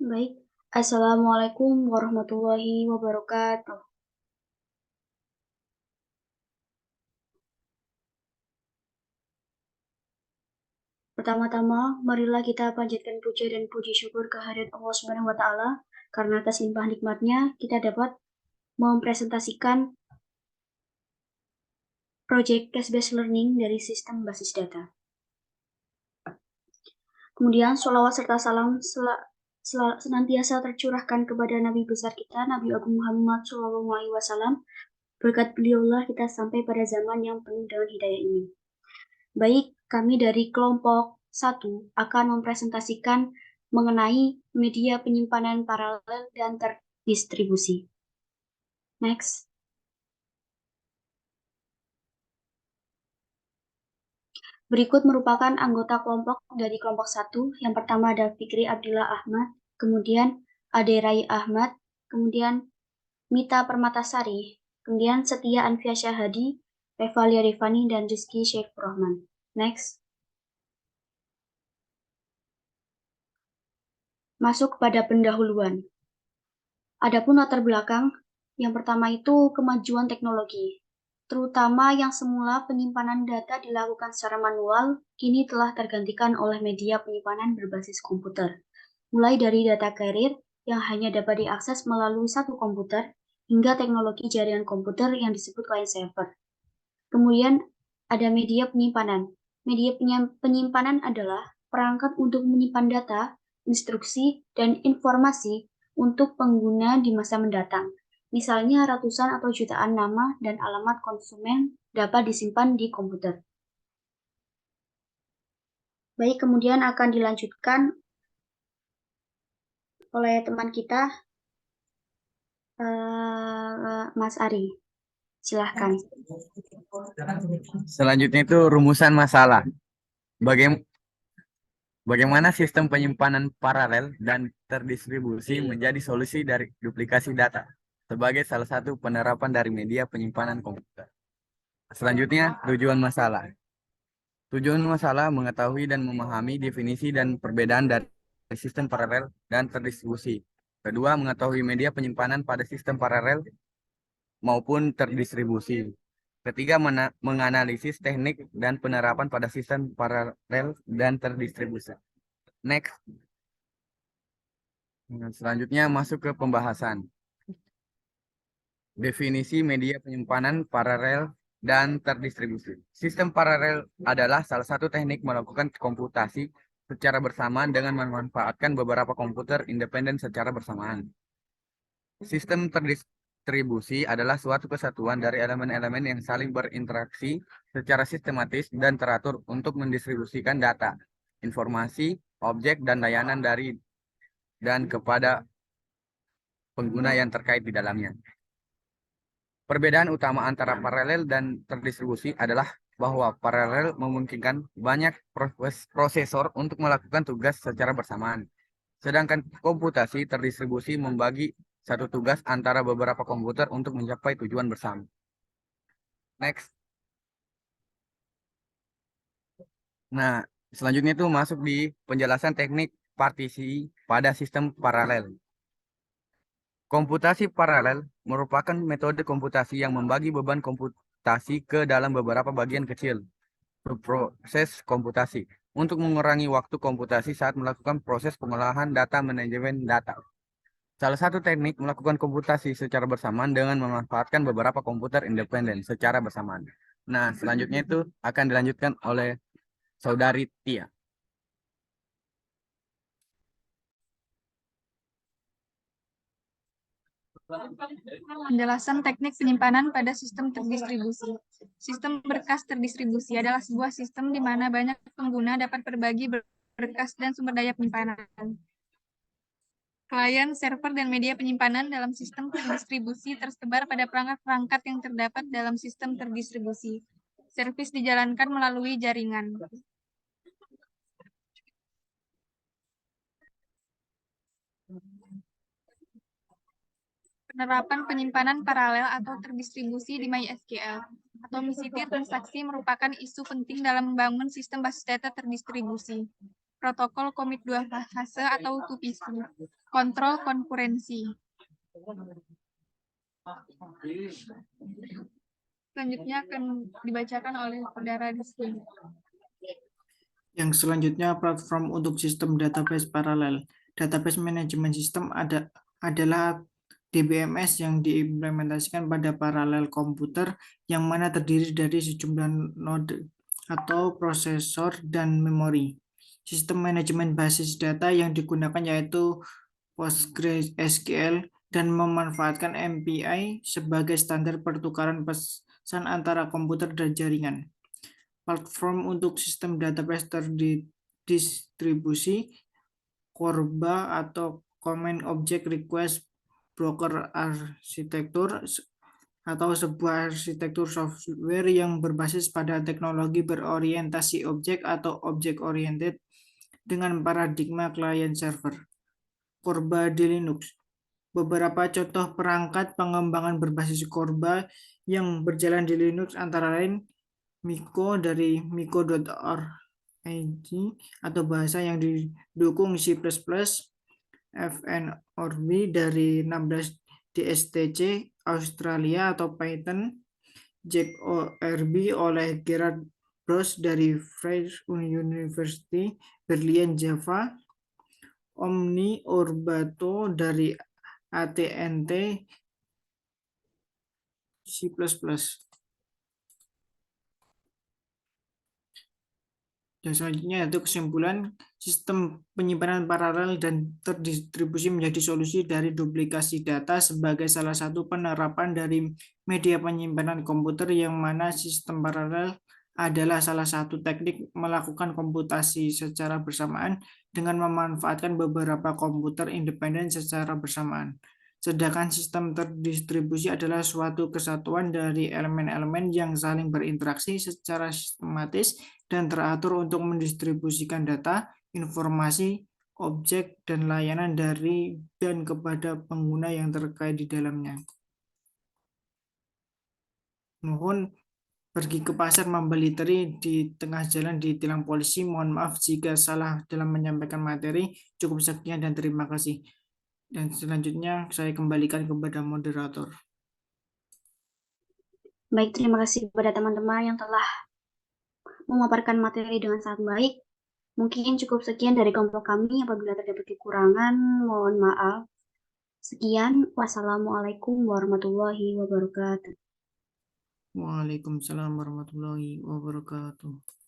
Baik. Assalamualaikum warahmatullahi wabarakatuh. Pertama-tama, marilah kita panjatkan puja dan puji syukur kehadirat Allah Subhanahu wa taala karena atas limpah nikmatnya kita dapat mempresentasikan proyek cash-based learning dari sistem basis data. Kemudian, sholawat serta salam senantiasa tercurahkan kepada Nabi besar kita, Nabi Agung Muhammad SAW. Berkat beliaulah kita sampai pada zaman yang penuh dengan hidayah ini. Baik, kami dari kelompok 1 akan mempresentasikan mengenai media penyimpanan paralel dan terdistribusi. Next. Berikut merupakan anggota kelompok dari kelompok 1. Yang pertama ada Fikri Abdillah Ahmad, kemudian Ade Rai Ahmad, kemudian Mita Permatasari, kemudian Setia Anfia Syahadi, Revalia Rifani, dan Rizky Sheikh Rahman. Next. Masuk pada pendahuluan. Adapun latar belakang, yang pertama itu kemajuan teknologi, terutama yang semula penyimpanan data dilakukan secara manual, kini telah tergantikan oleh media penyimpanan berbasis komputer. Mulai dari data carrier yang hanya dapat diakses melalui satu komputer, hingga teknologi jaringan komputer yang disebut client server. Kemudian ada media penyimpanan. Media penyimpanan adalah perangkat untuk menyimpan data, instruksi, dan informasi untuk pengguna di masa mendatang. Misalnya ratusan atau jutaan nama dan alamat konsumen dapat disimpan di komputer. Baik, kemudian akan dilanjutkan oleh teman kita, Mas Ari. Silahkan. Selanjutnya itu rumusan masalah. Bagaimana sistem penyimpanan paralel dan terdistribusi menjadi solusi dari duplikasi data sebagai salah satu penerapan dari media penyimpanan komputer. Selanjutnya, tujuan masalah. Tujuan masalah mengetahui dan memahami definisi dan perbedaan dari sistem paralel dan terdistribusi. Kedua, mengetahui media penyimpanan pada sistem paralel maupun terdistribusi. Ketiga, menganalisis teknik dan penerapan pada sistem paralel dan terdistribusi. Next. Selanjutnya masuk ke pembahasan. Definisi media penyimpanan paralel dan terdistribusi. Sistem paralel adalah salah satu teknik melakukan komputasi secara bersamaan dengan memanfaatkan beberapa komputer independen secara bersamaan. Sistem terdistribusi adalah suatu kesatuan dari elemen-elemen yang saling berinteraksi secara sistematis dan teratur untuk mendistribusikan data, informasi, objek, dan layanan dari dan kepada pengguna yang terkait di dalamnya. Perbedaan utama antara paralel dan terdistribusi adalah bahwa paralel memungkinkan banyak prosesor untuk melakukan tugas secara bersamaan. Sedangkan komputasi terdistribusi membagi satu tugas antara beberapa komputer untuk mencapai tujuan bersama. Next. Nah, selanjutnya itu masuk di penjelasan teknik partisi pada sistem paralel. Komputasi paralel merupakan metode komputasi yang membagi beban komputasi ke dalam beberapa bagian kecil proses komputasi untuk mengurangi waktu komputasi saat melakukan proses pengolahan data manajemen data. Salah satu teknik melakukan komputasi secara bersamaan dengan memanfaatkan beberapa komputer independen secara bersamaan. Nah, selanjutnya itu akan dilanjutkan oleh Saudari Tia. Penjelasan teknik penyimpanan pada sistem terdistribusi. Sistem berkas terdistribusi adalah sebuah sistem di mana banyak pengguna dapat berbagi berkas dan sumber daya penyimpanan. Klien, server, dan media penyimpanan dalam sistem terdistribusi tersebar pada perangkat-perangkat yang terdapat dalam sistem terdistribusi. Servis dijalankan melalui jaringan. Penerapan penyimpanan paralel atau terdistribusi di MySQL. Atomicity transaksi merupakan isu penting dalam membangun sistem basis data terdistribusi. protokol komit 2 fase atau 2PC, kontrol konkurensi. Selanjutnya akan dibacakan oleh saudara Rizky. Yang selanjutnya platform untuk sistem database paralel. Database Management System adalah DBMS yang diimplementasikan pada paralel komputer yang mana terdiri dari sejumlah node atau prosesor dan memori. Sistem manajemen basis data yang digunakan yaitu PostgreSQL dan memanfaatkan MPI sebagai standar pertukaran pesan antara komputer dan jaringan. Platform untuk sistem database terdistribusi, CORBA atau Common Object Request Broker Architecture atau sebuah arsitektur software yang berbasis pada teknologi berorientasi objek atau object oriented dengan paradigma client server. CORBA di Linux. Beberapa contoh perangkat pengembangan berbasis CORBA yang berjalan di Linux antara lain Miko dari miko.org atau bahasa yang didukung C++, FNORB dari 16 DSTC Australia atau Python, JackORB oleh Gerard Bros dari Freie University Berlin Java, Omni Orbato dari AT&T C++. Dan selanjutnya yaitu kesimpulan, sistem penyimpanan paralel dan terdistribusi menjadi solusi dari duplikasi data sebagai salah satu penerapan dari media penyimpanan komputer yang mana sistem paralel adalah salah satu teknik melakukan komputasi secara bersamaan dengan memanfaatkan beberapa komputer independen secara bersamaan. Sedangkan sistem terdistribusi adalah suatu kesatuan dari elemen-elemen yang saling berinteraksi secara sistematis dan teratur untuk mendistribusikan data, informasi, objek, dan layanan dari dan kepada pengguna yang terkait di dalamnya. Mohon pergi ke pasar membeli teri di tengah jalan ditilang polisi. Mohon maaf jika salah dalam menyampaikan materi. Cukup sekian dan terima kasih. Dan selanjutnya saya kembalikan kepada moderator. Baik, terima kasih kepada teman-teman yang telah memaparkan materi dengan sangat baik. Mungkin cukup sekian dari kelompok kami. Apabila terdapat kekurangan, mohon maaf. Sekian, wassalamualaikum warahmatullahi wabarakatuh. Waalaikumsalam warahmatullahi wabarakatuh.